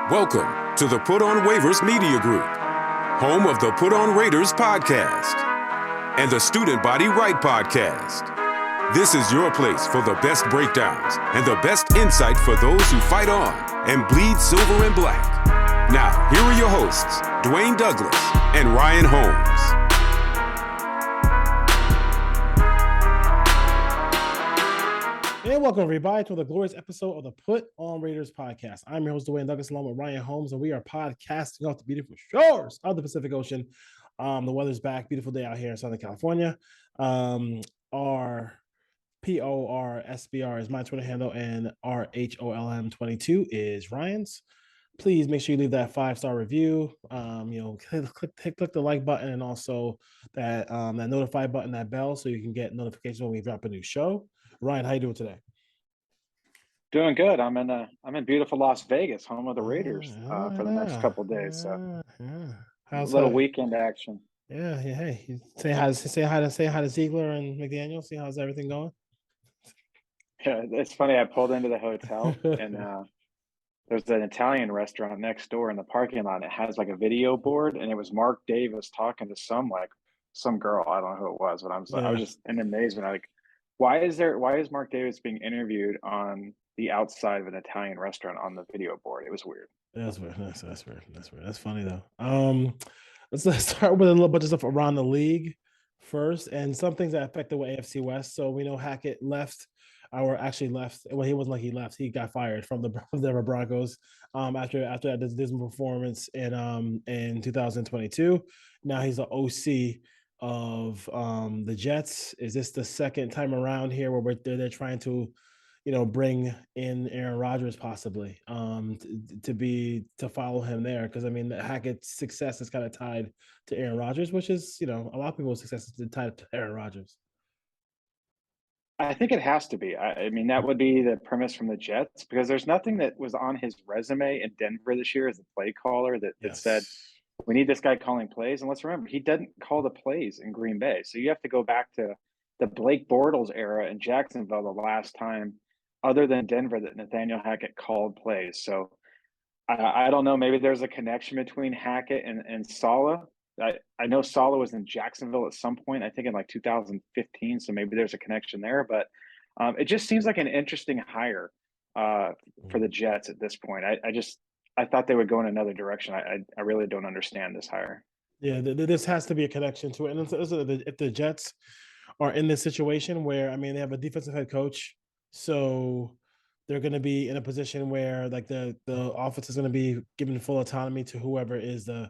Welcome to the Put On Waivers Media Group, home of the Put On Raiders podcast and the Student Body Right podcast. This is your place for the best breakdowns and the best insight for those who fight on and bleed silver and black. Now, here are your hosts, Dwayne Douglas and Ryan Holmes. And welcome, everybody, to the glorious episode of the Put On Raiders podcast. I'm your host, Dwayne Douglas, along with Ryan Holmes, and we are podcasting off the beautiful shores of the Pacific Ocean. The weather's back. Beautiful day out here in Southern California. Our PORSBR is my Twitter handle, and RHOLM22 is Ryan's. Please make sure you leave that 5-star review. Click the like button, and also that notify button, that bell, so you can get notifications when we drop a new show. Ryan, how you doing today? Doing good. I'm in beautiful Las Vegas, home of the Raiders, for the next couple of days. So How's a little weekend action. Yeah. Hey, say hi to Ziegler and McDaniel. See how's everything going? Yeah, it's funny. I pulled into the hotel and there's an Italian restaurant next door in the parking lot. It has like a video board, and it was Mark Davis talking to some girl. I don't know who it was, but I was just in amazement. Why is Mark Davis being interviewed on the outside of an Italian restaurant on the video board? It was weird. That's weird. That's weird. That's funny though. Let's start with a little bit of stuff around the league first, and some things that affect the AFC West. So we know Hackett left. Well, he wasn't like he left. He got fired from the Denver Broncos after that dismal performance in 2022. Now he's the OC of the Jets. Is this the second time around here where they're trying to, bring in Aaron Rodgers possibly to follow him there? Because I mean, Hackett's success is kind of tied to Aaron Rodgers, which is a lot of people's success is tied to Aaron Rodgers. I think it has to be. I mean, that would be the premise from the Jets, because there's nothing that was on his resume in Denver this year as a play caller that said, we need this guy calling plays. And let's remember, he doesn't call the plays in Green Bay. So you have to go back to the Blake Bortles era in Jacksonville, the last time, other than Denver, that Nathaniel Hackett called plays. So I don't know. Maybe there's a connection between Hackett and Saleh. I know Saleh was in Jacksonville at some point, I think in like 2015. So maybe there's a connection there. But it just seems like an interesting hire for the Jets at this point. I thought they would go in another direction. I really don't understand this hire. Yeah, this has to be a connection to it. And if the Jets are in this situation where, I mean, they have a defensive head coach, so they're going to be in a position where like the offense is going to be given full autonomy to whoever is the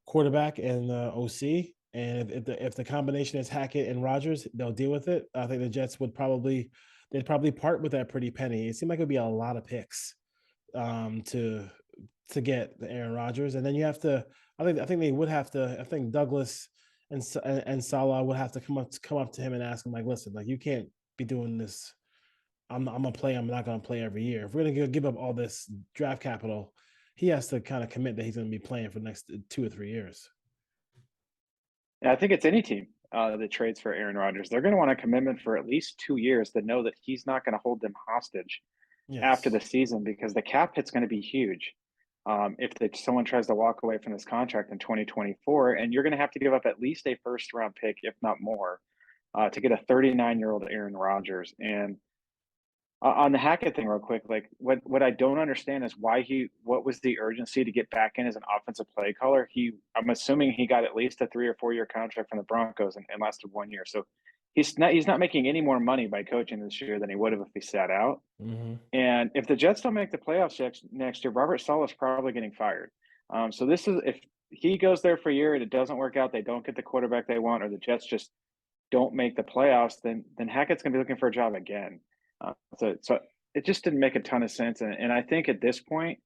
quarterback and the OC. And if the combination is Hackett and Rodgers, they'll deal with it. I think the Jets they'd probably part with that pretty penny. It seemed like it would be a lot of picks to get the Aaron Rodgers, and then you have to. I think they would have to. I think Douglas and Saleh would have to come up to him and ask him, like, listen, like, you can't be doing this. I'm gonna play. I'm not gonna play every year. If we're gonna give up all this draft capital, he has to kind of commit that he's gonna be playing for the next 2 or 3 years. Yeah, I think it's any team that trades for Aaron Rodgers. They're going to want a commitment for at least 2 years to know that he's not going to hold them hostage after the season, because the cap hit's going to be huge. If someone tries to walk away from this contract in 2024, and you're going to have to give up at least a first-round pick, if not more, to get a 39-year-old Aaron Rodgers. And on the Hackett thing real quick, like what I don't understand is what was the urgency to get back in as an offensive play caller? I'm assuming he got at least a 3 or 4 year contract from the Broncos and lasted 1 year. So he's not making any more money by coaching this year than he would have if he sat out. Mm-hmm. And if the Jets don't make the playoffs next year, Robert Saleh's probably getting fired. So this is, if he goes there for a year and it doesn't work out, they don't get the quarterback they want, or the Jets just don't make the playoffs, then Hackett's going to be looking for a job again. So it just didn't make a ton of sense. And I think at this point,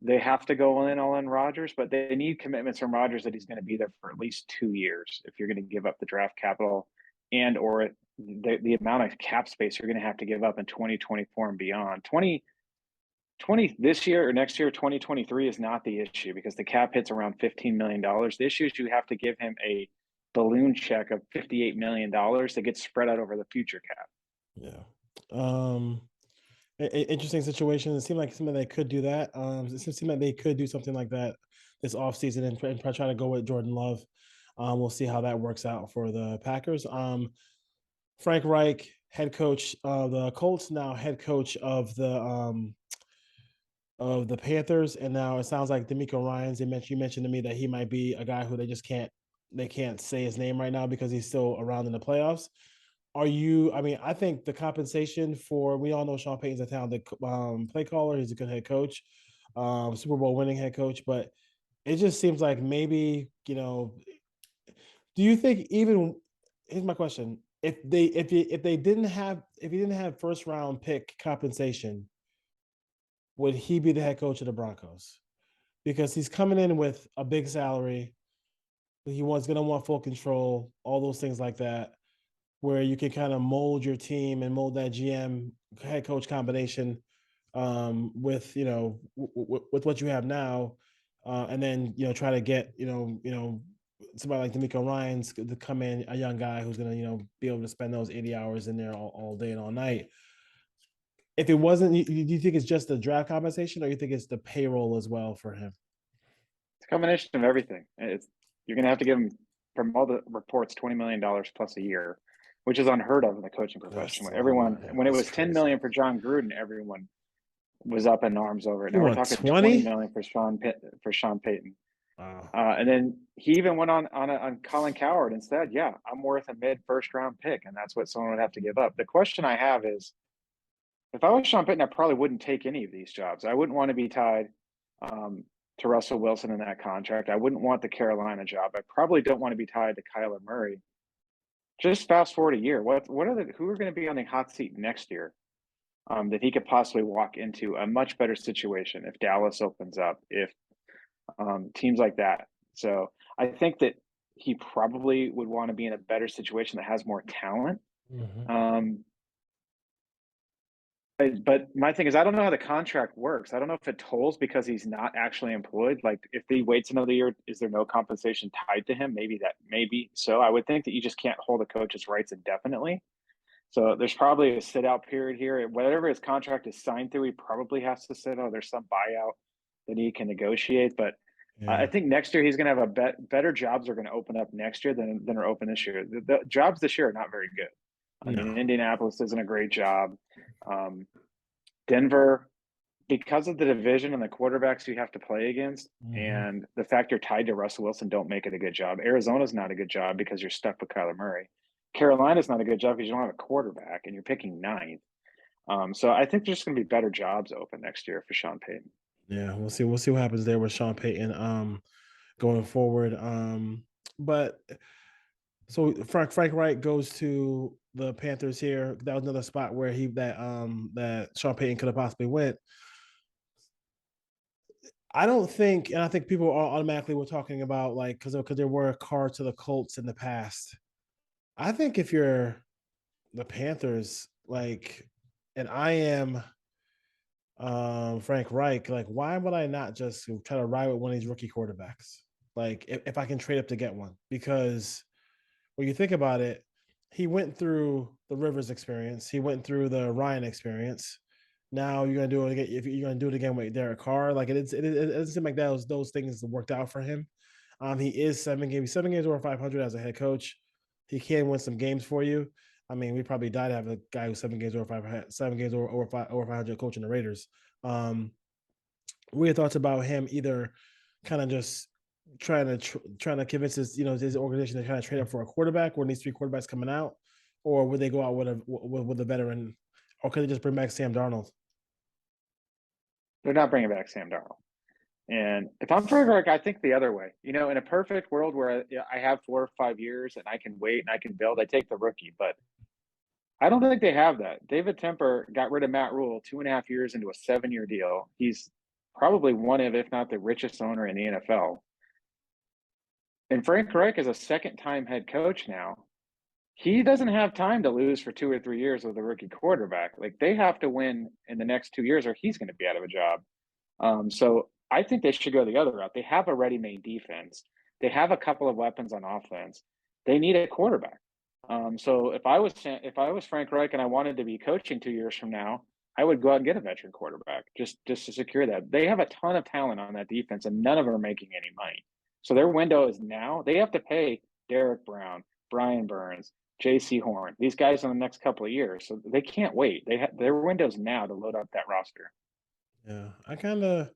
they have to go all in Rodgers, but they need commitments from Rodgers that he's going to be there for at least 2 years if you're going to give up the draft capital and or the amount of cap space you're going to have to give up in 2024 and beyond. 2020 this year or next year, 2023 is not the issue, because the cap hits around $15 million. The issue is you have to give him a balloon check of $58 million that gets spread out over the future cap. Yeah. Interesting situation. It seemed like something they could do that. It seemed like they could do something like that this offseason and try to go with Jordan Love. We'll see how that works out for the Packers. Frank Reich, head coach of the Colts, now head coach of the Panthers, and now it sounds like D'Amico Ryans. You mentioned to me that he might be a guy who they can't say his name right now because he's still around in the playoffs. I mean, I think the compensation we all know Sean Payton's a talented play caller. He's a good head coach, Super Bowl winning head coach, but it just seems like maybe, do you think here's my question. If he didn't have first round pick compensation, would he be the head coach of the Broncos? Because he's coming in with a big salary. Going to want full control, all those things like that, where you can kind of mold your team and mold that GM head coach combination with with what you have now, and then try to get somebody like D'Amico Ryans to come in, a young guy who's going to be able to spend those 80 hours in there all day and all night. If it wasn't, do you think it's just the draft compensation, or you think it's the payroll as well for him? It's a combination of everything. You're going to have to give him, from all the reports, $20 million plus a year, which is unheard of in the coaching profession. When it was $10 million for John Gruden, everyone was up in arms over it. Now we're talking $20 million for Sean Payton. Wow. And then he even went on Colin Cowherd and said, "Yeah, I'm worth a mid first round pick, and that's what someone would have to give up." The question I have is, if I was Sean Payton, I probably wouldn't take any of these jobs. I wouldn't want to be tied to Russell Wilson in that contract. I wouldn't want the Carolina job. I probably don't want to be tied to Kyler Murray. Just fast forward a year. Who are going to be on the hot seat next year that he could possibly walk into a much better situation if Dallas opens up, if teams like that. So I think that he probably would want to be in a better situation that has more talent. Mm-hmm. But my thing is, I don't know how the contract works. I don't know if it tolls because he's not actually employed. Like, if he waits another year, is there no compensation tied to him? Maybe so. I would think that you just can't hold a coach's rights indefinitely. So there's probably a sit out period here. Whatever his contract is signed through, he probably has to sit out. There's some buyout that he can negotiate. But I think next year he's going to have better jobs are going to open up next year than are open this year. The jobs this year are not very good. I mean, Indianapolis isn't a great job. Denver, because of the division and the quarterbacks you have to play against, and the fact you're tied to Russell Wilson, don't make it a good job. Arizona's not a good job because you're stuck with Kyler Murray. Carolina's not a good job because you don't have a quarterback and you're picking ninth. So I think there's just going to be better jobs open next year for Sean Payton. Yeah, we'll see. We'll see what happens there with Sean Payton going forward. But so Frank Reich goes to the Panthers here. That was another spot where that Sean Payton could have possibly went. I don't think, and I think people are automatically were talking about, like, because there were cards to the Colts in the past. I think if you're the Panthers, like, and I am Frank Reich, like, why would I not just try to ride with one of these rookie quarterbacks? Like, if I can trade up to get one, because when you think about it, he went through the Rivers experience, he went through the Ryan experience. Now you're gonna do it again. If you're gonna do it again with Derek Carr, like, it doesn't seem like those things worked out for him. He is 7 games over 500 as a head coach. He can win some games for you. I mean, we probably died to have a guy who's 7 games over 500 coaching the Raiders. What are your thoughts about him either kind of just trying to convince his organization to kind of trade up for a quarterback when these three quarterbacks coming out, or would they go out with a veteran, or could they just bring back Sam Darnold? They're not bringing back Sam Darnold. And if I'm Frank Reich, I think the other way. In a perfect world where I have 4 or 5 years and I can wait and I can build, I take the rookie. But I don't think they have that. David Tepper got rid of Matt Rule 2.5 years into a 7-year deal. He's probably one of, if not the richest owner in the NFL. And Frank Reich is a second-time head coach now. He doesn't have time to lose for 2 or 3 years with a rookie quarterback. Like, they have to win in the next 2 years or he's going to be out of a job. So I think they should go the other route. They have a ready-made defense. They have a couple of weapons on offense. They need a quarterback. So if I was Frank Reich and I wanted to be coaching 2 years from now, I would go out and get a veteran quarterback just to secure that. They have a ton of talent on that defense, and none of them are making any money. So their window is now. They have to pay Derek Brown, Brian Burns, J.C. Horn, these guys in the next couple of years. So they can't wait. Their window's now to load up that roster. Yeah, I kind of.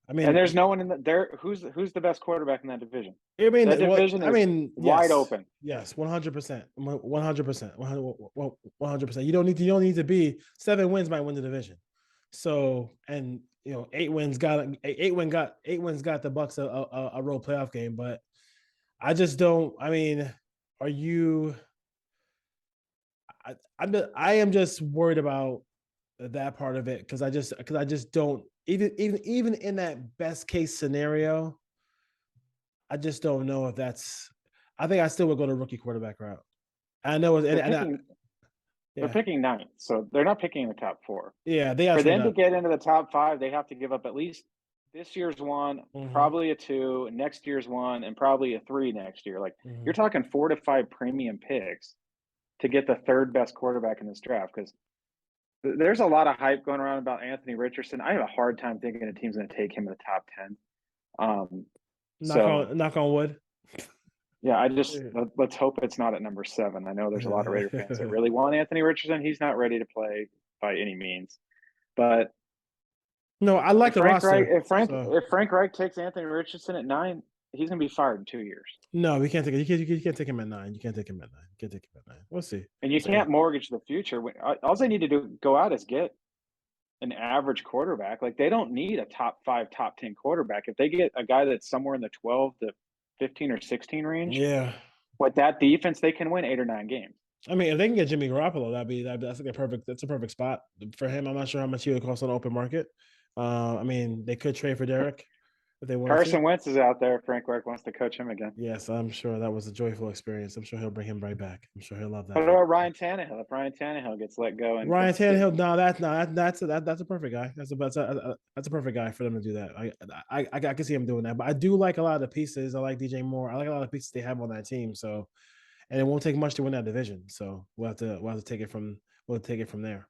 I mean, and there's no one in there. Who's the best quarterback in that division? I mean, that division is wide open. Yes, 100%, 100%, 100%. You don't need to be 7 wins might win the division. So, and 8 wins got the Bucks a road playoff game, but I just don't. I mean, are you? I am just worried about that part of it because I just don't even in that best case scenario. I just don't know if that's. I think I still would go to rookie quarterback route. I know they're picking 9th, so they're not picking in the top 4. Yeah, for them to get into the top 5, they have to give up at least this year's 1, probably a 2, next year's 1, and probably a 3 next year. Like you're talking 4 to 5 premium picks to get the 3rd best quarterback in this draft because there's a lot of hype going around about Anthony Richardson. I have a hard time thinking a team's going to take him in the top 10. Knock on wood. Yeah, let's hope it's not at number 7. I know there's a lot of Raider fans that really want Anthony Richardson. He's not ready to play by any means. But no, I like the roster. If Frank Reich takes Anthony Richardson at 9, he's going to be fired in 2 years. No, we can't take it. You can't take him at 9. You can't take him at 9. We'll see. And you can't mortgage the future. All they need to do go out is get an average quarterback. Like they don't need a top 5, top 10 quarterback. If they get a guy that's somewhere in the 12 to 15 or 16 range, with that defense, they can win 8 or 9 games. I mean, if they can get Jimmy Garoppolo, that's like a perfect spot for him. I'm not sure how much he would cost on the open market. I mean, they could trade for Derek if they want. Carson Wentz is out there. Frank Reich wants to coach him again. Yes, I'm sure that was a joyful experience. I'm sure he'll bring him right back. I'm sure he'll love that. What about Ryan Tannehill? If Ryan Tannehill gets let go, and Ryan Tannehill, that's a perfect guy. That's a perfect guy for them to do that. I can see him doing that. But I do like a lot of the pieces. I like DJ Moore. I like a lot of the pieces they have on that team. So, and it won't take much to win that division. So we'll have to take it from there.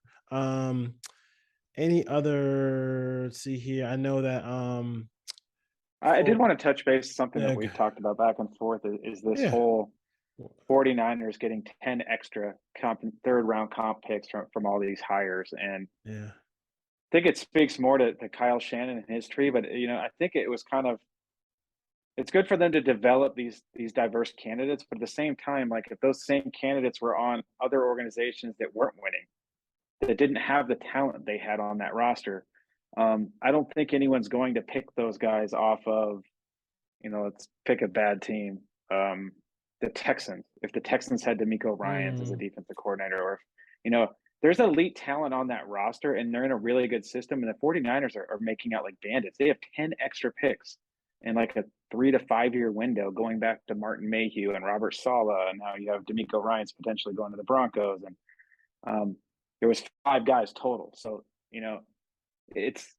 Any other? Let's see here. I know that. I did want to touch base something that we've talked about back and forth is this whole 49ers getting 10 extra 3rd round comp picks from all these hires. And I think it speaks more to Kyle Shanahan and his tree, but I think it was it's good for them to develop these diverse candidates, but at the same time, like if those same candidates were on other organizations that weren't winning, that didn't have the talent they had on that roster, I don't think anyone's going to pick those guys off of, let's pick a bad team. The Texans, if the Texans had DeMeco Ryans as a defensive coordinator, or if, there's elite talent on that roster and they're in a really good system, and the 49ers are making out like bandits. They have 10 extra picks in like a 3 to 5 year window, going back to Martin Mayhew and Robert Saleh, and now you have DeMeco Ryans potentially going to the Broncos, and there was 5 guys total. So it's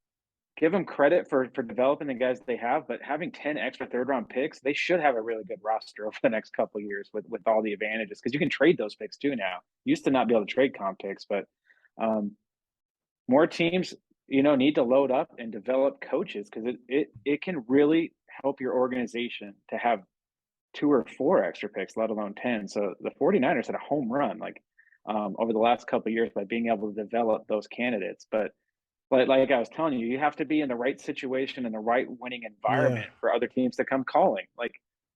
give them credit for developing the guys they have, but having 10 extra 3rd round picks, they should have a really good roster over the next couple of years with all the advantages, because you can trade those picks too now. You used to not be able to trade comp picks, but more teams need to load up and develop coaches, because it can really help your organization to have 2 or 4 extra picks, let alone 10. So the 49ers had a home run over the last couple of years by being able to develop those candidates. But like I was telling you, you have to be in the right situation and the right winning environment for other teams to come calling. Like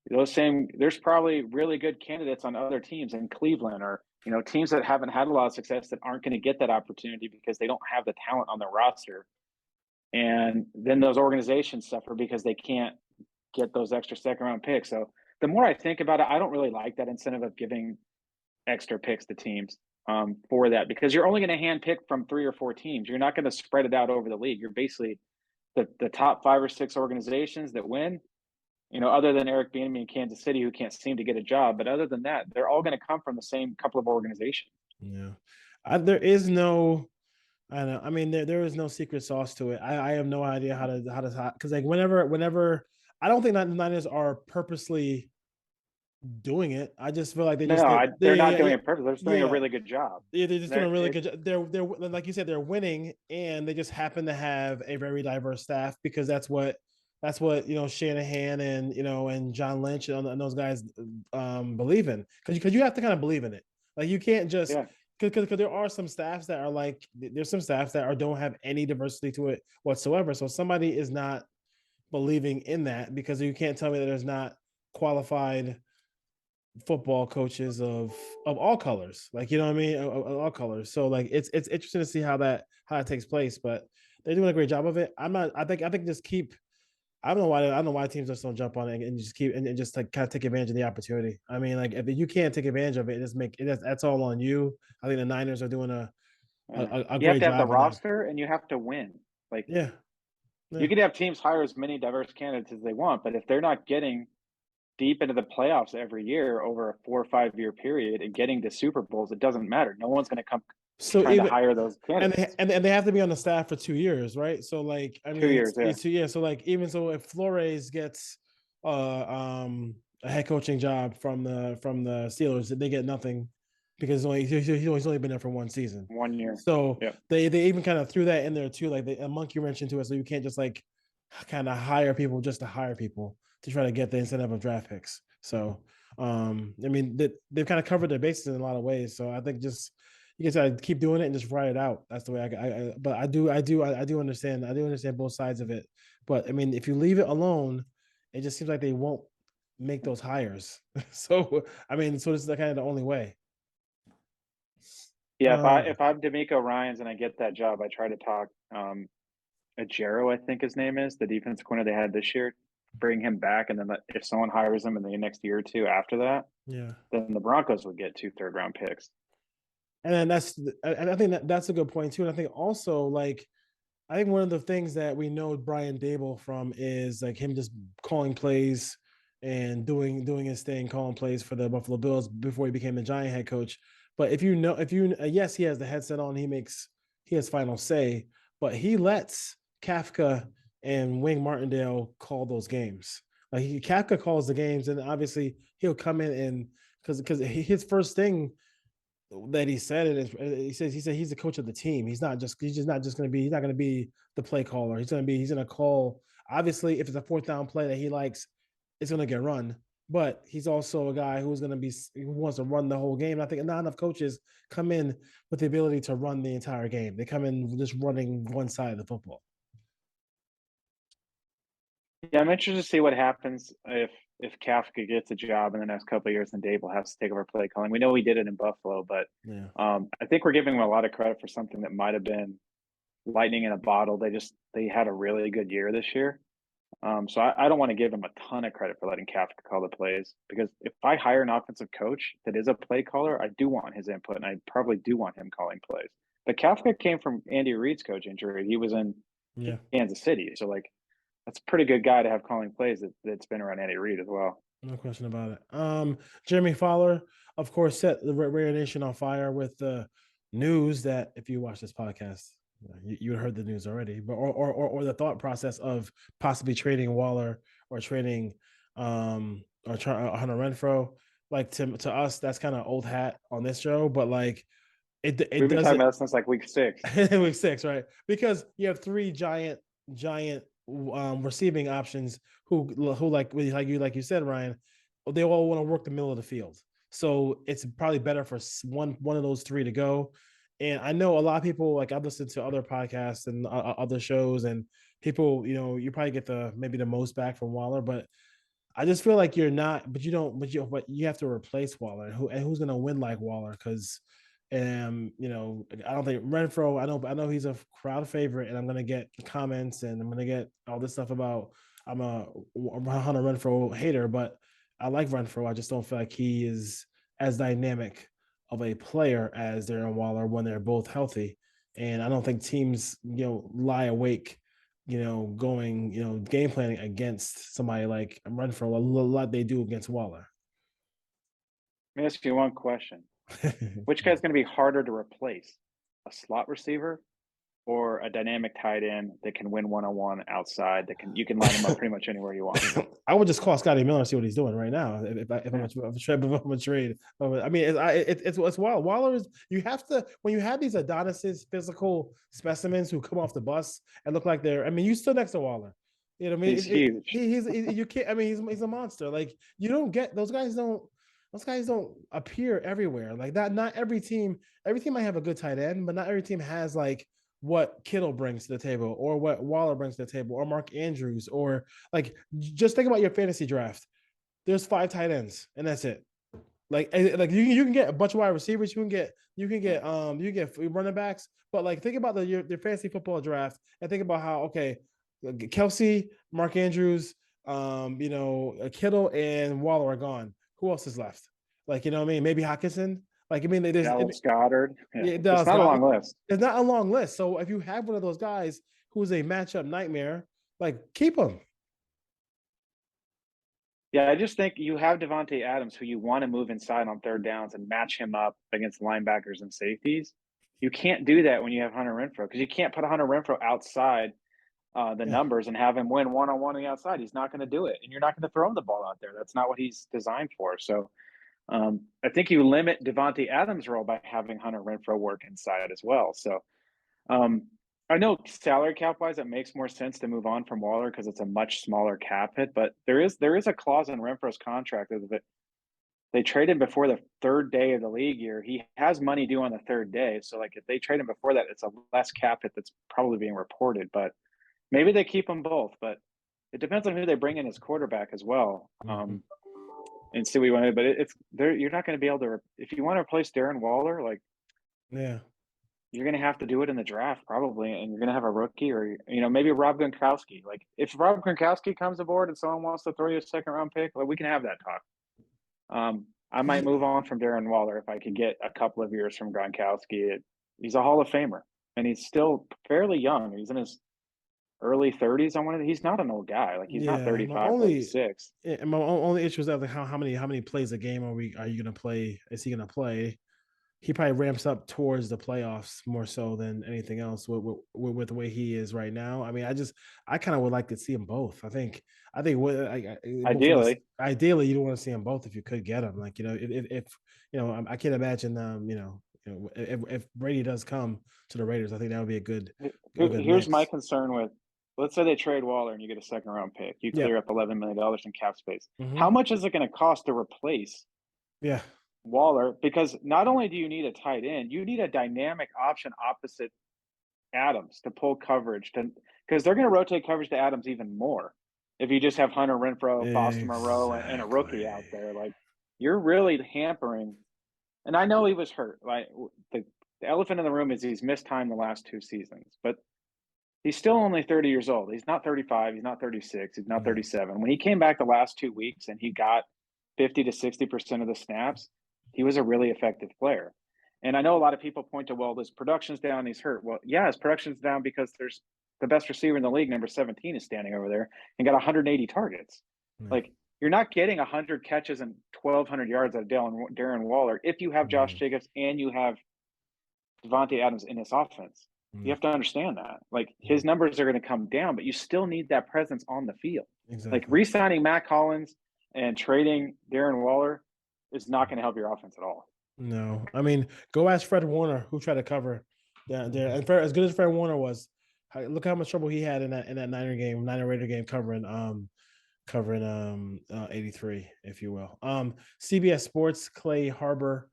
there's probably really good candidates on other teams in Cleveland, or teams that haven't had a lot of success that aren't going to get that opportunity because they don't have the talent on their roster. And then those organizations suffer because they can't get those extra 2nd round picks. So the more I think about it, I don't really like that incentive of giving extra picks to teams for that, because you're only going to hand pick from 3 or 4 teams. You're not going to spread it out over the league. You're basically the top 5 or 6 organizations that win, other than Eric Bieniemy in Kansas City, who can't seem to get a job. But other than that, they're all going to come from the same couple of organizations. Yeah. There is no, I know. I mean, there is no secret sauce to it. I have no idea how to, because like whenever, I don't think that the Niners are purposely doing it. I just feel like they're not doing it perfectly. They're just doing a really good job. Yeah, they're just doing a really good job. They're like you said, they're winning, and they just happen to have a very diverse staff because that's what Shanahan and and John Lynch and those guys believe in. Because you have to kind of believe in it. Like you can't just because there are some staffs that are like there's some staffs that don't have any diversity to it whatsoever. So somebody is not believing in that because you can't tell me that there's not qualified football coaches of all colors, like you know what I mean, of all colors. So like it's interesting to see how that takes place, but they're doing a great job of it. I think just keep. I don't know why teams just don't jump on it and just keep and just like kind of take advantage of the opportunity. I mean, like if you can't take advantage of it, that's all on you. I think the Niners are doing a you great job. You have to have the roster and you have to win. Like you could have teams hire as many diverse candidates as they want, but if they're not getting deep into the playoffs every year over a 4 or 5 year period and getting to Super Bowls, it doesn't matter. No one's going to come trying to hire those candidates. And they have to be on the staff for 2 years, right? So like, I mean, 2 years, it's 2 years. So like, even so, if Flores gets a head coaching job from the Steelers, they get nothing because he's only been there for 1 season, 1 year. So they even kind of threw that in there too, like a monkey wrench into it. So you can't just like kind of hire people just to hire people to try to get the incentive of draft picks. So I mean, they've kind of covered their bases in a lot of ways. So I think just you guys gotta keep doing it and just write it out. That's the way but I do understand. I do understand both sides of it. But I mean, if you leave it alone, it just seems like they won't make those hires. So I mean, so this is kind of the only way. Yeah, if I'm D'Amico Ryans and I get that job, I try to talk Ajero, I think his name is, the defense corner they had this year, bring him back, and then if someone hires him in the next year or two after that, then the Broncos would get 2 third-round picks. And I think that's a good point too. And I think also like I think one of the things that we know Brian Dable from is like him just calling plays and doing his thing, calling plays for the Buffalo Bills before he became the Giant head coach. But yes, he has the headset on, he has final say, but he lets Kafka and Wing Martindale call those games. Like Kafka calls the games, and obviously he'll come in and because his first thing that he said he said he's the coach of the team. He's not just going to be the play caller. He's going to call. Obviously, if it's a 4th down play that he likes, it's going to get run. But he's also a guy who wants to run the whole game. And I think not enough coaches come in with the ability to run the entire game. They come in just running one side of the football. Yeah, I'm interested to see what happens if Kafka gets a job in the next couple of years and Dable has to take over play calling. We know he did it in Buffalo, but I think we're giving him a lot of credit for something that might have been lightning in a bottle. They had a really good year this year. So I don't want to give him a ton of credit for letting Kafka call the plays, because if I hire an offensive coach that is a play caller, I do want his input, and I probably do want him calling plays. But Kafka came from Andy Reid's coaching tree. He was in Kansas City. So like, that's a pretty good guy to have calling plays that's been around Andy Reid as well. No question about it. Jeremy Fowler, of course, set the Raider Nation on fire with the news that if you watch this podcast, you heard the news already, but or the thought process of possibly trading Waller or trading Hunter Renfrow. Like to us, that's kind of old hat on this show, but like we've been talking about it since like week 6. Week 6, right? Because you have 3 giant receiving options who like you said, Ryan, they all want to work the middle of the field. So it's probably better for one of those 3 to go. And I know a lot of people, like I've listened to other podcasts and other shows, and people, you probably get maybe the most back from Waller, but I just feel like you're not, but you have to replace Waller, and who's going to win like Waller? Because I don't think Renfrow. I know he's a crowd favorite, and I'm gonna get comments, and I'm gonna get all this stuff about I'm a Hunter Renfrow hater, but I like Renfrow. I just don't feel like he is as dynamic of a player as Darren Waller when they're both healthy, and I don't think teams lie awake, going game planning against somebody like Renfrow a lot they do against Waller. Let me ask you one question. Which guy's going to be harder to replace, a slot receiver or a dynamic tight end that can win one-on-one outside. You can line him up pretty much anywhere you want. I would just call Scotty Miller and see what he's doing right now. If I'm a trade, I mean, it's wild. Waller is, you have to, when you have these Adonises, physical specimens who come off the bus and look like they're, I mean, you stood next to Waller. You know what I mean? He's huge. You can't, I mean, he's a monster. Like, you don't get, those guys don't appear everywhere. Like that, not every team might have a good tight end, but not every team has like what Kittle brings to the table or what Waller brings to the table or Mark Andrews, or like, just think about your fantasy draft. There's 5 tight ends and that's it. Like you can get a bunch of wide receivers, you can get running backs, but like think about your fantasy football draft and think about how, okay, Kelsey, Mark Andrews, Kittle and Waller are gone. Who else is left? Like, you know what I mean? Maybe Hockenson. Like, I mean, Dallas Goedert. Yeah, it's not a long list. It's not a long list. So if you have one of those guys who's a matchup nightmare, like, keep him. Yeah, I just think you have Davante Adams, who you want to move inside on third downs and match him up against linebackers and safeties. You can't do that when you have Hunter Renfrow, because you can't put Hunter Renfrow outside numbers and have him win one-on-one on the outside. He's not going to do it, and you're not going to throw him the ball out there. That's not what he's designed for. So I think you limit Davante Adams' role by having Hunter Renfrow work inside as well. So I know salary cap wise, it makes more sense to move on from Waller because it's a much smaller cap hit. But there is a clause in Renfrow's contract that they trade him before the third day of the league year. He has money due on the third day. So like if they trade him before that, it's a less cap hit that's probably being reported. But maybe they keep them both. But it depends on who they bring in as quarterback as well. And see what you want to, but it's there. You're not going to be able to, if you want to replace Darren Waller, like, yeah, you're going to have to do it in the draft probably. And you're going to have a rookie or, maybe Rob Gronkowski. Like if Rob Gronkowski comes aboard and someone wants to throw you a second round pick, like we can have that talk. I might move on from Darren Waller if I could get a couple of years from Gronkowski. He's a Hall of Famer and he's still fairly young. He's in his early 30s. He's not an old guy. Like he's not 35, 36. And my only issue is that like how many plays a game are you going to play? Is he going to play? He probably ramps up towards the playoffs more so than anything else with the way he is right now. I mean, I kind of would like to see them both. I think ideally you don't want to see them both if you could get them. Like, if I can't imagine if Brady does come to the Raiders, I think that would be a good. Here's my concern with, let's say they trade Waller and you get a second round pick. You clear up $11 million in cap space. Mm-hmm. How much is it going to cost to replace Waller? Because not only do you need a tight end, you need a dynamic option opposite Adams to pull coverage, because they're going to rotate coverage to Adams even more if you just have Hunter Renfrow, Foster Moreau, and a rookie out there. Like, you're really hampering. And I know he was hurt. Like the elephant in the room is he's missed time the last 2 seasons, but he's still only 30 years old. He's not 35. He's not 36. He's not 37. When he came back the last 2 weeks and he got 50 to 60% of the snaps, he was a really effective player. And I know a lot of people point to, well, his production's down, he's hurt. Well, yeah, his production's down because there's the best receiver in the league, number 17, is standing over there and got 180 targets. Like, you're not getting 100 catches and 1,200 yards out of Darren Waller if you have Josh Jacobs and you have Davante Adams in this offense. You have to understand that. Like, his numbers are going to come down, but you still need that presence on the field. Exactly. Like, re-signing Matt Collins and trading Darren Waller is not going to help your offense at all. No. I mean, go ask Fred Warner, who tried to cover down there. And as good as Fred Warner was, look how much trouble he had in that Niner Raider game covering 83, if you will. CBS Sports, Clay Harbor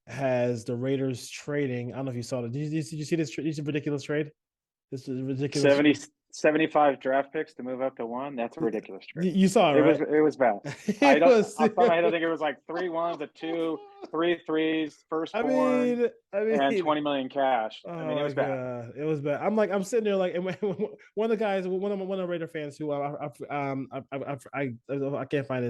has the Raiders trading. I don't know if you saw it. Did you see this ridiculous trade? This is ridiculous. 75 draft picks to move up to 1. That's a ridiculous trade. You saw it, right? It was bad. I think it was like 3 1s, a 2, 3 3s, firstborn, and 20 million cash. I mean, it was bad. It was bad. I'm sitting there like, and one of the guys, one of the Raider fans who I can't find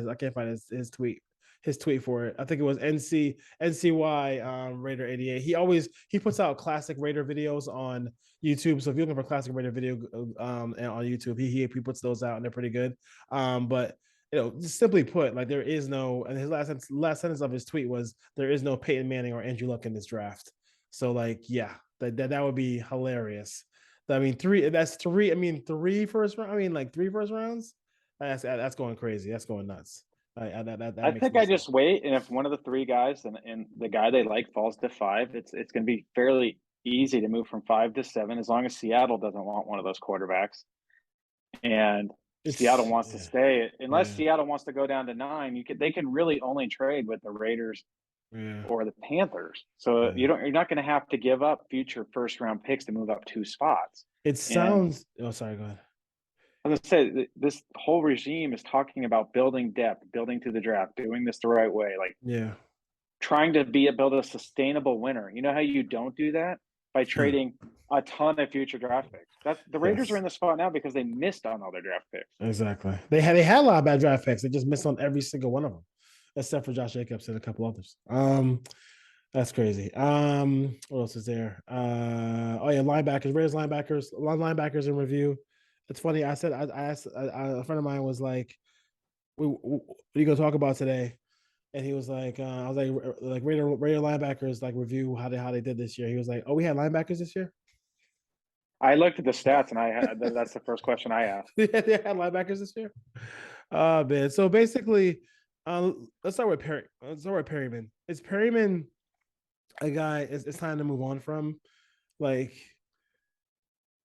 his tweet. His tweet for it. I think it was NCY Raider 88. He puts out classic Raider videos on YouTube. So if you're looking for classic Raider video on YouTube, he puts those out and they're pretty good. But just simply put, like, there is no, and his last sentence of his tweet was, there is no Peyton Manning or Andrew Luck in this draft. So like, yeah, That would be hilarious. I mean, three. That's three. I mean, three first round. I mean, like three first rounds. That's going crazy. That's going nuts. That I makes think no I sense. just wait, and if one of the three guys and the guy they like falls to 5, it's going to be fairly easy to move from 5 to 7 as long as Seattle doesn't want one of those quarterbacks, and Seattle wants to stay. Unless Seattle wants to go down to 9, they can really only trade with the Raiders or the Panthers. So you're not going to have to give up future first round picks to move up 2 spots. It sounds. Sorry. Go ahead. I was going to say, this whole regime is talking about building depth, building through the draft, doing this the right way, like trying to build a sustainable winner. You know how you don't do that? By trading a ton of future draft picks. The Raiders are in the spot now because they missed on all their draft picks. Exactly. They had a lot of bad draft picks. They just missed on every single one of them, except for Josh Jacobs and a couple others. That's crazy. What else is there? Linebackers, Raiders linebackers in review. It's funny. I asked a friend of mine was like, "What are you gonna talk about today?" And he was like, "I was like Raider linebackers like review how they did this year." He was like, "Oh, we had linebackers this year." I looked at the stats and that's the first question I asked. They had linebackers this year. Man. So basically, let's start with Perry. Let's start with Perryman. Is Perryman a guy? It's time to move on from, like,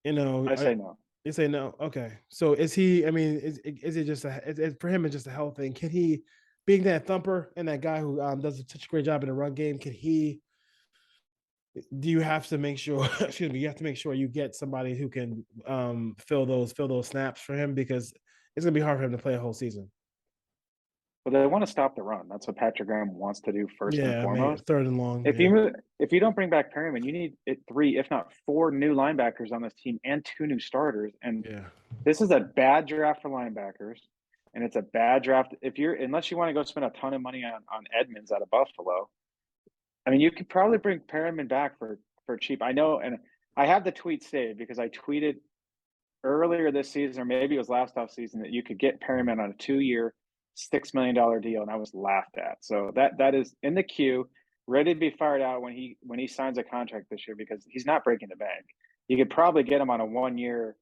I say no. You say no. Okay. So is he? I mean, is it just for him? It's just a health thing. Can he, being that thumper and that guy who does such a great job in the run game? Can he? Do you have to make sure? Excuse me. You have to make sure you get somebody who can fill those snaps for him, because it's gonna be hard for him to play a whole season. Well, they want to stop the run. That's what Patrick Graham wants to do first and foremost. Third and long. If you don't bring back Perryman, you need 3, if not 4, new linebackers on this team and 2 new starters. And this is a bad draft for linebackers, and it's a bad draft unless you want to go spend a ton of money on Edmonds out of Buffalo. I mean, you could probably bring Perryman back for cheap. I know, and I have the tweet saved because I tweeted earlier this season, or maybe it was last offseason, that you could get Perryman on a 2-year, $6 million deal, and I was laughed at. So that is in the queue, ready to be fired out when he signs a contract this year, because he's not breaking the bank. You could probably get him on a 1-year,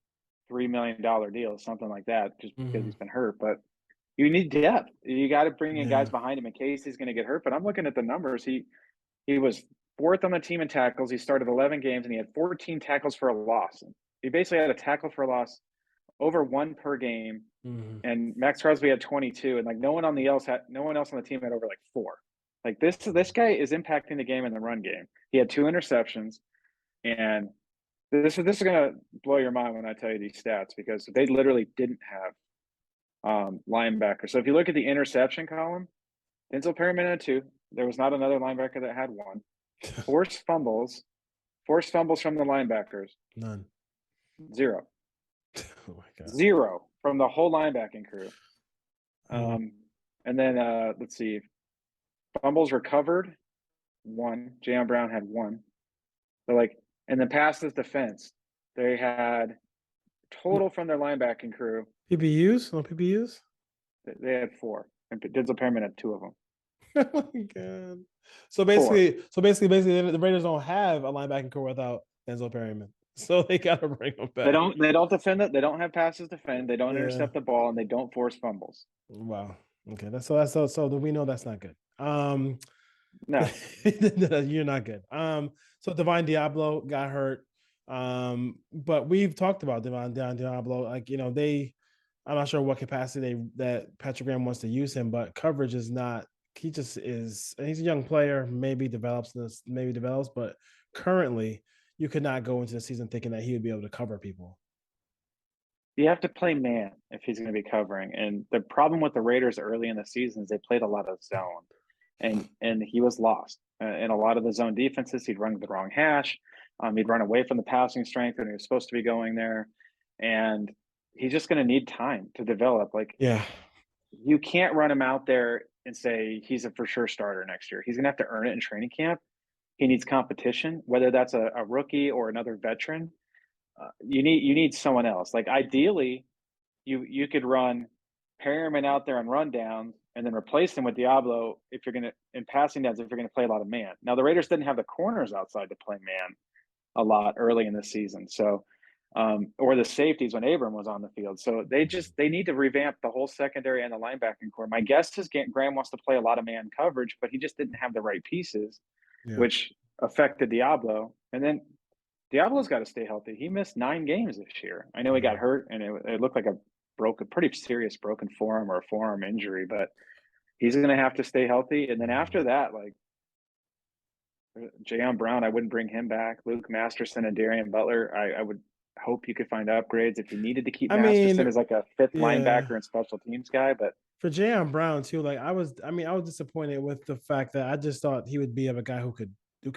$3 million deal, something like that, just because he's been hurt. But you need depth. You got to bring in guys behind him in case he's going to get hurt. But I'm looking at the numbers. He was 4th on the team in tackles. He started 11 games, and he had 14 tackles for a loss. He basically had a tackle for a loss over 1 per game. And Max Crosby had 22, and like no one else on the team had over like 4. Like this guy is impacting the game in the run game. He had 2 interceptions, and this is gonna blow your mind when I tell you these stats, because they literally didn't have linebackers. So if you look at the interception column, Denzel Perryman had 2. There was not another linebacker that had 1. Forced fumbles from the linebackers. None. 0. Oh my God. 0 from the whole linebacking crew. And then let's see, fumbles recovered, 1. Jayon Brown had 1. So and then passes defense, they had total from their linebacking crew. PBUs? No PBUs? They had 4, and Denzel Perryman had 2 of them. Oh my God. So basically, the Raiders don't have a linebacking core without Denzel Perryman. So they gotta bring him back. They don't defend it. They don't have passes defend. They don't intercept the ball, and they don't force fumbles. Wow. Okay. So we know that's not good. No, you're not good. So Divine Diablo got hurt. But we've talked about Divine Diablo. Like, I'm not sure what capacity that Patrick Graham wants to use him, but coverage is not. He just is. He's a young player. Maybe develops, but currently, you could not go into the season thinking that he would be able to cover people. You have to play man if he's going to be covering. And the problem with the Raiders early in the season is they played a lot of zone, and he was lost in a lot of the zone defenses. He'd run the wrong hash. He'd run away from the passing strength when he was supposed to be going there, and he's just going to need time to develop. You can't run him out there and say he's a for sure starter next year. He's going to have to earn it in training camp. He needs competition, whether that's a rookie or another veteran. You need someone else. Like ideally, you could run Perryman out there on rundowns and then replace him with Diablo in passing downs if you're going to play a lot of man. Now the Raiders didn't have the corners outside to play man, a lot early in the season. So, or the safeties when Abram was on the field. So they need to revamp the whole secondary and the linebacking core. My guess is Graham wants to play a lot of man coverage, but he just didn't have the right pieces, which affected Diablo. And then Diablo's got to stay healthy. He missed 9 games this year. I know he got hurt, and it looked like a pretty serious broken forearm or a forearm injury, but he's going to have to stay healthy. And then after that, like Jayon Brown, I wouldn't bring him back. Luke Masterson and Darian Butler, I would hope you could find upgrades if you needed to keep Masterson as like a 5th linebacker and special teams guy. But for Jayon Brown too, like I was disappointed with the fact that I just thought he would be of a guy who could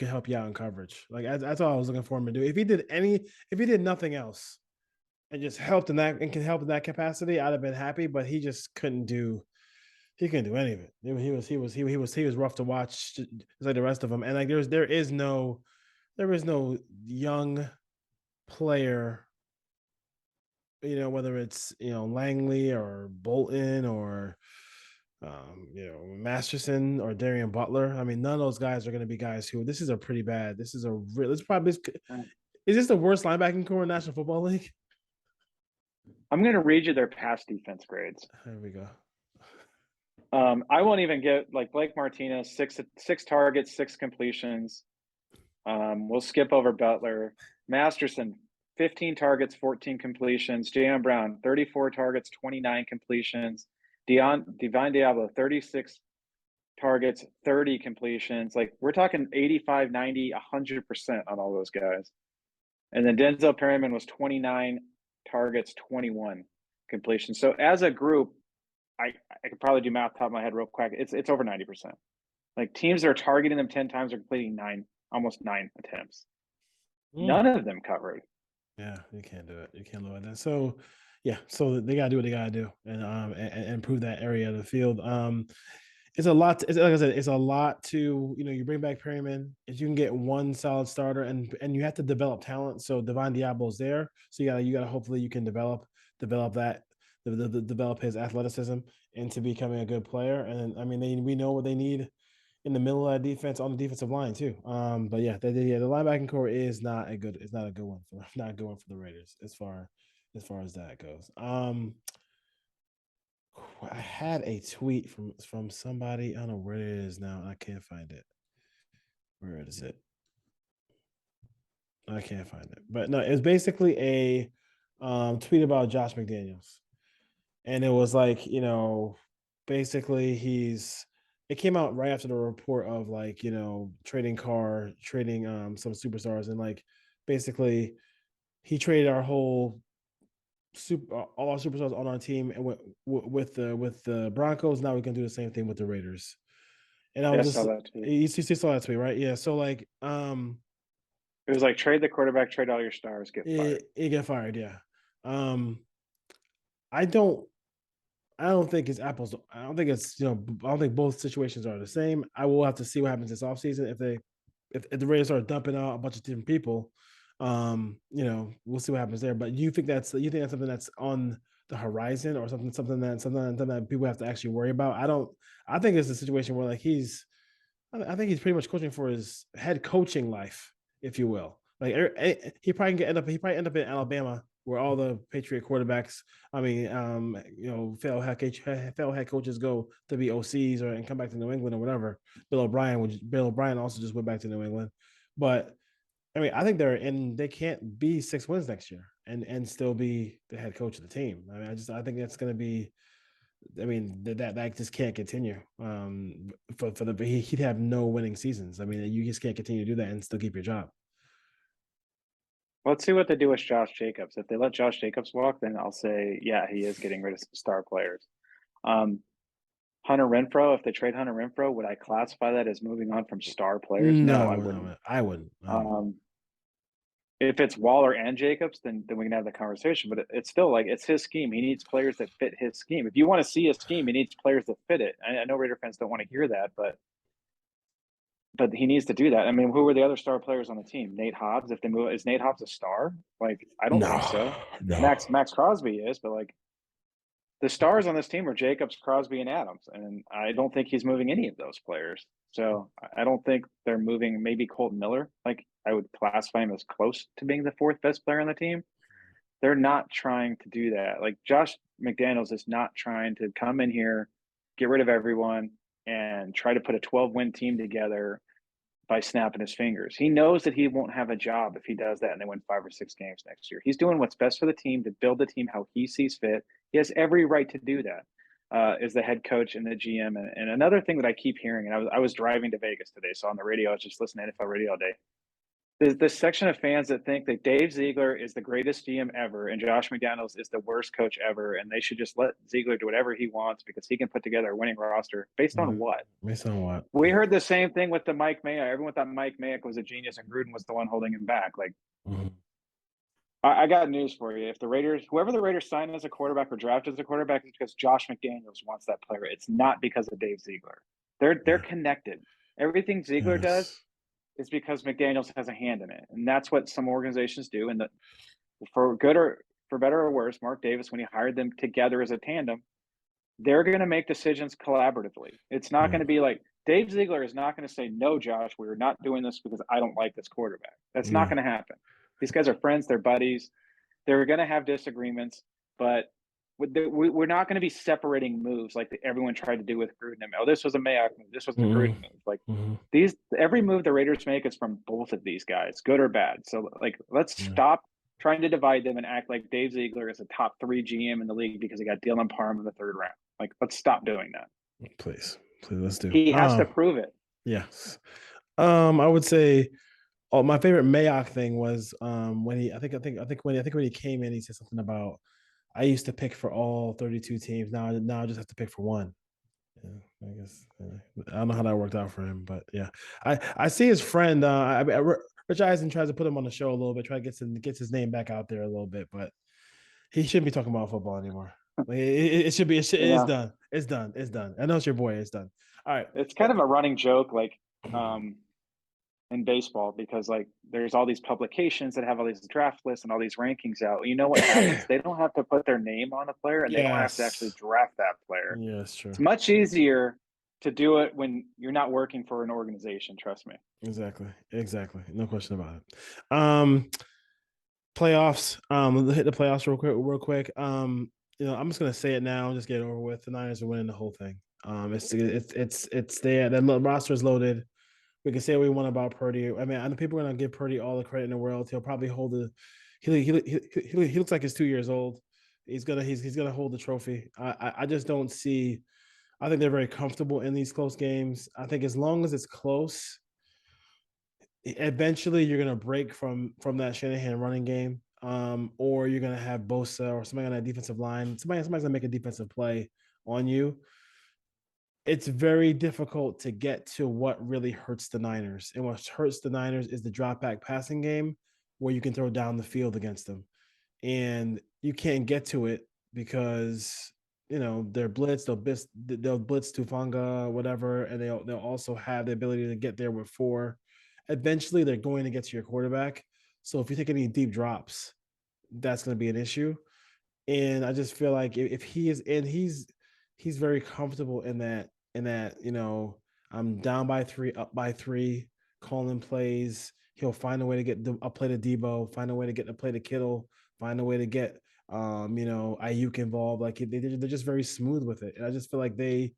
help you out in coverage. Like that's all I was looking for him to do. If he did nothing else and just helped in that and can help in that capacity, I'd have been happy. But he just couldn't do. He couldn't do any of it. He was rough to watch, just like the rest of them. And like there is no young player, whether it's Langley or Bolton or Masterson or Darian Butler. I mean, none of those guys are going to be guys who. This is probably is this the worst linebacking core in the National Football League? I'm going to read you their past defense grades. There we go. I won't even get like Blake Martinez, six targets, 6 completions. We'll skip over Butler. Masterson, 15 targets, 14 completions. Jayon Brown, 34 targets, 29 completions. Divine Diablo, 36 targets, 30 completions. Like we're talking 85, 90, 100% on all those guys. And then Denzel Perryman was 29 targets, 21 completions. So as a group, I could probably do math top of my head real quick. It's over 90%. Like teams that are targeting them 10 times are completing almost 9 attempts. None of them covered. Yeah, you can't do it. You can't look at that. So yeah, so they gotta do what they gotta do and improve that area of the field. It's a lot. Like I said, it's a lot to you bring back Perryman. If you can get one solid starter, and you have to develop talent. So Divine Diablo's there. So you gotta hopefully you can develop that. Develop his athleticism into becoming a good player. And I mean, we know what they need in the middle of that defense on the defensive line too. But yeah, the linebacking core is not a good one for the Raiders as far as that goes. I had a tweet from somebody. I don't know where it is now. I can't find it. Where is it? I can't find it. But no, it's basically a tweet about Josh McDaniels. And it was like, basically it came out right after the report of like, trading some superstars. And like, basically he traded all our superstars on our team and with the Broncos. Now we can do the same thing with the Raiders. And I was you saw that tweet, right? Yeah. So like, it was like trade the quarterback, trade all your stars, get fired. It get fired. Yeah. I don't think it's apples. I don't think it's, I don't think both situations are the same. I will have to see what happens this offseason. If the Raiders start dumping out a bunch of different people, we'll see what happens there. But you think that's something that's on the horizon or something that people have to actually worry about? I think it's a situation where like I think he's pretty much coaching for his head coaching life, if you will. Like he probably end up in Alabama, where all the Patriot quarterbacks, failed head coaches go to be OCs and come back to New England or whatever. Bill O'Brien also just went back to New England. But I mean, I think they can't be 6 wins next year and still be the head coach of the team. I mean, I think that's going to be. I mean, that just can't continue. He'd have no winning seasons. I mean, you just can't continue to do that and still keep your job. Let's see what they do with Josh Jacobs. If they let Josh Jacobs walk, then I'll say, yeah, he is getting rid of some star players. Hunter Renfrow, if they trade Hunter Renfrow, would I classify that as moving on from star players? No, I wouldn't. I wouldn't. If it's Waller and Jacobs, then we can have the conversation. But it's still like it's his scheme. He needs players that fit his scheme. If you want to see his scheme, he needs players that fit it. I know Raider fans don't want to hear that, but he needs to do that. I mean, who were the other star players on the team? Nate Hobbs. If they move, is Nate Hobbs a star? Like, I don't think so. No. Max Crosby is, but like, the stars on this team are Jacobs, Crosby, and Adams, and I don't think he's moving any of those players. So I don't think they're moving. Maybe Colton Miller, like I would classify him as close to being the fourth best player on the team. They're not trying to do that. Like Josh McDaniels is not trying to come in here, get rid of everyone, and try to put a 12-win team together by snapping his fingers. He knows that he won't have a job if he does that and they win 5 or 6 games next year. He's doing what's best for the team to build the team how he sees fit. He has every right to do that as the head coach and the GM. And another thing that I keep hearing, and I was driving to Vegas today, so on the radio, I was just listening to NFL radio all day. There's this section of fans that think that Dave Ziegler is the greatest GM ever and Josh McDaniels is the worst coach ever, and they should just let Ziegler do whatever he wants because he can put together a winning roster. Based on what? Based on what? We heard the same thing with the Mike Mayock. Everyone thought Mike Mayock was a genius and Gruden was the one holding him back. Like, I got news for you. If whoever the Raiders sign as a quarterback or draft as a quarterback, is because Josh McDaniels wants that player. It's not because of Dave Ziegler. They're connected. Everything Ziegler does is because McDaniels has a hand in it, and that's what some organizations do. And for good or for better or worse, Mark Davis, when he hired them together as a tandem, they're going to make decisions collaboratively. It's not going to be like Dave Ziegler is not going to say, "No, Josh, we're not doing this because I don't like this quarterback." That's not going to happen. These guys are friends, they're buddies. They're going to have disagreements, but we're not going to be separating moves like everyone tried to do with Gruden. Oh, this was a Mayock move. This was a Gruden move. Like every move the Raiders make is from both of these guys, good or bad. So like, let's stop trying to divide them and act like Dave Ziegler is a top 3 GM in the league because he got Dylan Parham in the 3rd round. Like, let's stop doing that. Please, let's do. He has to prove it. Yes. I would say, my favorite Mayock thing was when he, I think when he came in, he said something about, I used to pick for all 32 teams. Now I just have to pick for one. Yeah, I guess I don't know how that worked out for him, but yeah, I see his friend. Rich Eisen tries to put him on the show a little bit, try to get his name back out there a little bit, but he shouldn't be talking about football anymore. Like it should be. It's done. It's done. I know it's your boy. It's done. All right. It's kind of a running joke, like in baseball, because like there's all these publications that have all these draft lists and all these rankings out. You know what happens? They don't have to put their name on a player, and they don't have to actually draft that player. Yeah, that's true. It's much easier to do it when you're not working for an organization. Trust me. Exactly. No question about it. Playoffs. Hit the playoffs real quick. I'm just gonna say it now. Just get it over with. The Niners are winning the whole thing. It's there. The roster is loaded. We can say what we want about Purdy. I mean, I know people are gonna give Purdy all the credit in the world. He'll probably hold the. He looks like he's 2 years old. He's gonna hold the trophy. I just don't see. I think they're very comfortable in these close games. I think as long as it's close, eventually you're gonna break from that Shanahan running game, or you're gonna have Bosa or somebody on that defensive line. Somebody's gonna make a defensive play on you. It's very difficult to get to what really hurts the Niners. And what hurts the Niners is the drop back passing game where you can throw down the field against them. And you can't get to it because, they're blitz, they'll blitz Tufanga, whatever, and they'll also have the ability to get there with 4. Eventually, they're going to get to your quarterback. So if you take any deep drops, that's going to be an issue. And I just feel like if he is in, he's very comfortable in that, I'm down by 3, up by 3, calling plays. He'll find a way to get a play to Debo, find a way to get a play to Kittle, find a way to get, Ayuk involved. Like they're just very smooth with it. And I just feel like they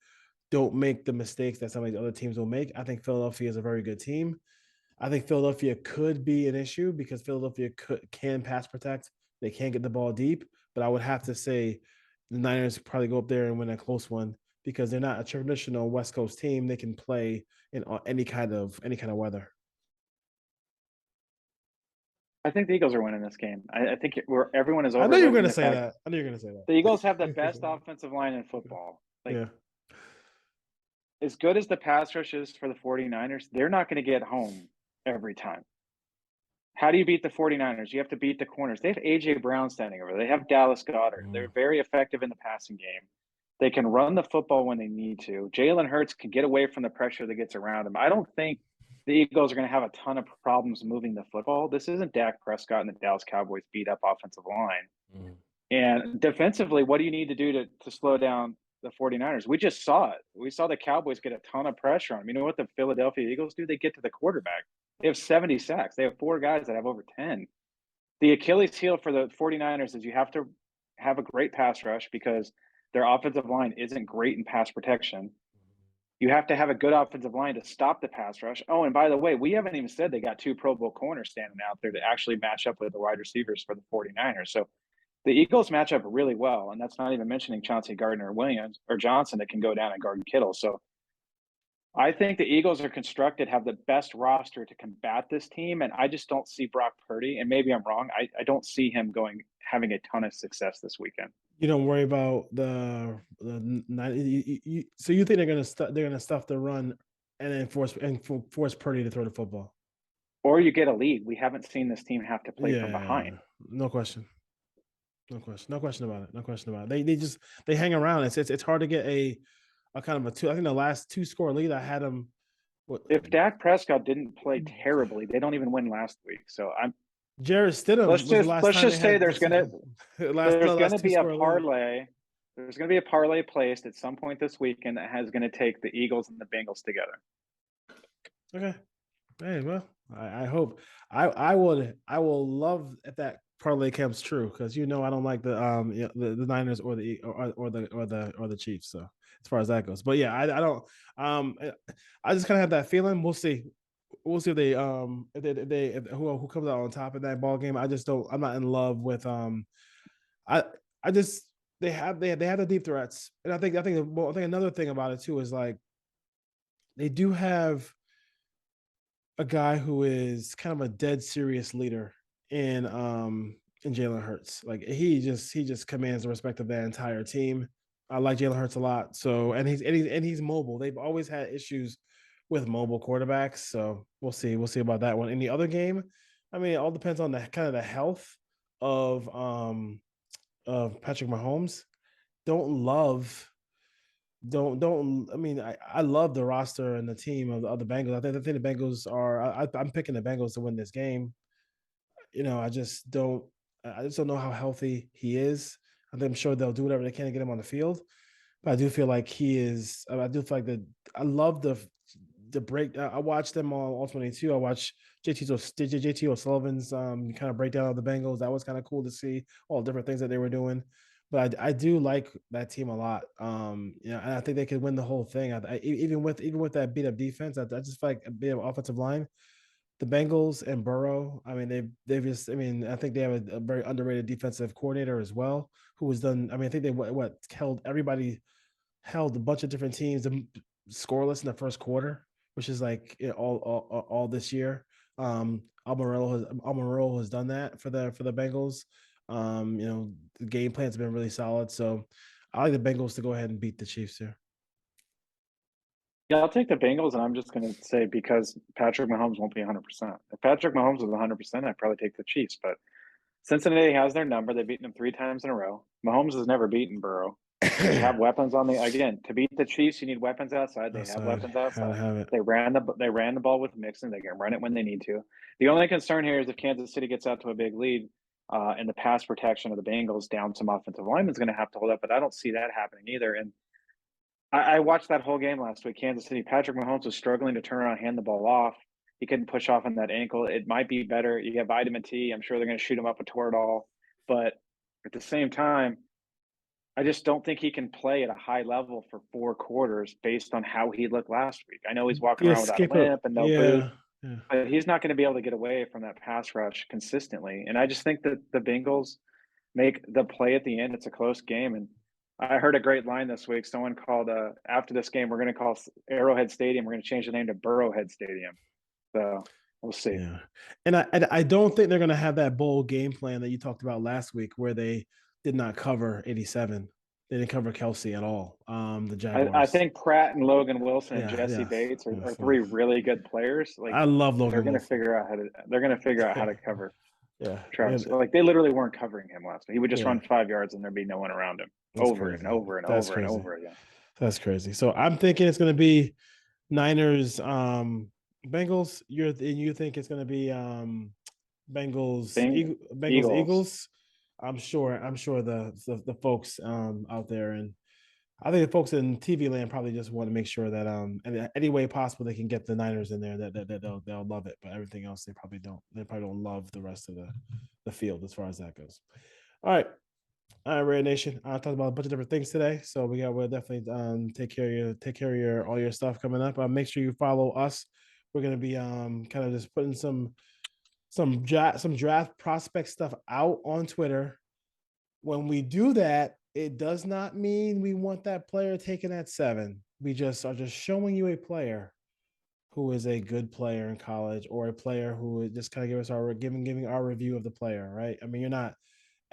don't make the mistakes that some of these other teams will make. I think Philadelphia is a very good team. I think Philadelphia could be an issue because Philadelphia can pass protect. They can get the ball deep, but I would have to say the Niners probably go up there and win a close one because they're not a traditional West Coast team. They can play in any kind of weather. I think the Eagles are winning this game. I think everyone is over. I know you're going to say that. The Eagles have the best offensive line in football. As good as the pass rush is for the 49ers, they're not going to get home every time. How do you beat the 49ers? You have to beat the corners. They have A.J. Brown standing over there. They have Dallas Goedert. They're very effective in the passing game. They can run the football when they need to. Jalen Hurts can get away from the pressure that gets around him. I don't think the Eagles are going to have a ton of problems moving the football. This isn't Dak Prescott and the Dallas Cowboys beat up offensive line. And defensively, what do you need to do to slow down the 49ers? We just saw it. We saw the Cowboys get a ton of pressure on them. You know what the Philadelphia Eagles do? They get to the quarterback. They have 70 sacks. They have 4 guys that have over 10. The Achilles heel for the 49ers is you have to have a great pass rush because their offensive line isn't great in pass protection. You have to have a good offensive line to stop the pass rush. Oh, and by the way, we haven't even said they got 2 Pro Bowl corners standing out there to actually match up with the wide receivers for the 49ers. So the Eagles match up really well, and that's not even mentioning Chauncey Gardner-Williams or Johnson that can go down and guard Kittle. So I think the Eagles are constructed, have the best roster to combat this team, and I just don't see Brock Purdy, and maybe I'm wrong, I don't see him having a ton of success this weekend. You don't worry about so you think they're gonna stuff the run and then force Purdy to throw the football, or you get a lead. We haven't seen this team have to play from behind. No question about it. They hang around. It's hard to get a kind of a 2. I think the last 2 score lead I had them. If Dak Prescott didn't play terribly, they don't even win last week. So Jared Stidham. Let's just say there's gonna be a parlay. There's gonna be a parlay placed at some point this weekend that has gonna take the Eagles and the Bengals together. Okay. Hey, well, I hope I will love if that parlay comes true, because I don't like the Niners or the Chiefs. So as far as that goes, but yeah, I don't. I just kind of have that feeling. We'll see. We'll see if they who comes out on top of that ball game. I just don't. I'm not in love with they have the deep threats, and I think another thing about it too is like they do have a guy who is kind of a dead serious leader in Jalen Hurts. Like he just commands the respect of that entire team. I like Jalen Hurts a lot. So and he's mobile. They've always had issues with mobile quarterbacks. So we'll see about that one. In the other game, I mean, it all depends on the kind of the health of Patrick Mahomes. I mean, I love the roster and the team of the Bengals. I think the Bengals are. I'm picking the Bengals to win this game. I just don't know how healthy he is. I'm sure they'll do whatever they can to get him on the field. But I do feel like he is. I do feel like I love the break. I watched them on All 22. I watched JT O'Sullivan's kind of breakdown of the Bengals. That was kind of cool to see all the different things that they were doing. But I do like that team a lot. And I think they could win the whole thing. Even with that beat up defense, I just feel like a bit of offensive line. The Bengals and Burrow. I mean, they've just. I mean, I think they have a very underrated defensive coordinator as well, who was done. I mean, I think they held a bunch of different teams scoreless in the first quarter, which is like all this year. Almirola has done that for the Bengals. The game plan's been really solid. So I like the Bengals to go ahead and beat the Chiefs here. Yeah, I'll take the Bengals, and I'm just going to say because Patrick Mahomes won't be 100%. If Patrick Mahomes was 100%, I'd probably take the Chiefs. But Cincinnati has their number. They've beaten them 3 times in a row. Mahomes has never beaten Burrow. They have weapons to beat the Chiefs, you need weapons outside. They have weapons outside. They ran the ball with Mixon. They can run it when they need to. The only concern here is if Kansas City gets out to a big lead, and the pass protection of the Bengals down some offensive linemen is going to have to hold up. But I don't see that happening either. And I watched that whole game last week. Kansas City, Patrick Mahomes was struggling to turn around, hand the ball off. He couldn't push off on that ankle. It might be better. You get vitamin T. I'm sure they're going to shoot him up with Toradol. But at the same time, I just don't think he can play at a high level for 4 quarters based on how he looked last week. I know he's walking around without a limp and no boot, but he's not going to be able to get away from that pass rush consistently. And I just think that the Bengals make the play at the end. It's a close game. And I heard a great line this week. Someone called after this game, we're going to call Arrowhead Stadium. We're going to change the name to Burrowhead Stadium. So we'll see. Yeah. And I don't think they're going to have that bold game plan that you talked about last week where they did not cover 87. They didn't cover Kelsey at all. The Jaguars. I think Pratt and Logan Wilson and Jesse Bates are 3 really good players. Like I love Logan. They're going to figure out how to cover. Yeah, Travis. Like they literally weren't covering him last week. He would just run 5 yards and there'd be no one around him. That's over crazy. And over and That's over crazy. And over again. That's crazy. So I'm thinking it's going to be Niners, Bengals. You think it's going to be Bengals, Eagles. I'm sure the folks out there, and I think the folks in TV land probably just want to make sure that any way possible they can get the Niners in there, that they'll love it. But everything else they probably don't. They probably don't love the rest of the field as far as that goes. All right. All right, Raider Nation. I talked about a bunch of different things today, so we'll definitely take care of your all your stuff coming up. Make sure you follow us. We're gonna be kind of just putting some draft prospect stuff out on Twitter. When we do that, it does not mean we want that player taken at 7. We just are just showing you a player who is a good player in college, or a player who just kind of give us our giving our review of the player, right? I mean, you're not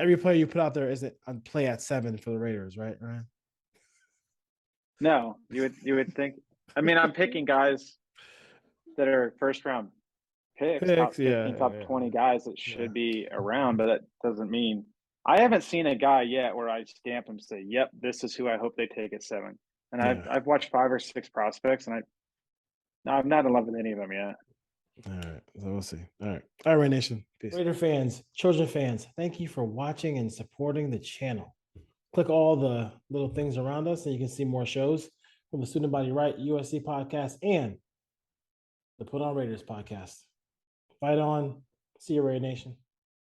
every player you put out there isn't on play at 7 for the Raiders, right? Ryan? No, you would think. I mean, I'm picking guys that are first round picks, top 15, top 20 guys that should be around, but that doesn't mean I haven't seen a guy yet where I stamp him and say, "Yep, this is who I hope they take at 7." And I've watched 5 or 6 prospects, and I'm not in love with any of them yet. All right, so we'll see. All right, Ray Nation. Peace. Raider fans, Trojan fans, thank you for watching and supporting the channel. Click all the little things around us, and you can see more shows from the Student Body Right USC podcast and the Put On Raiders podcast. Fight on. See you, Raider Nation.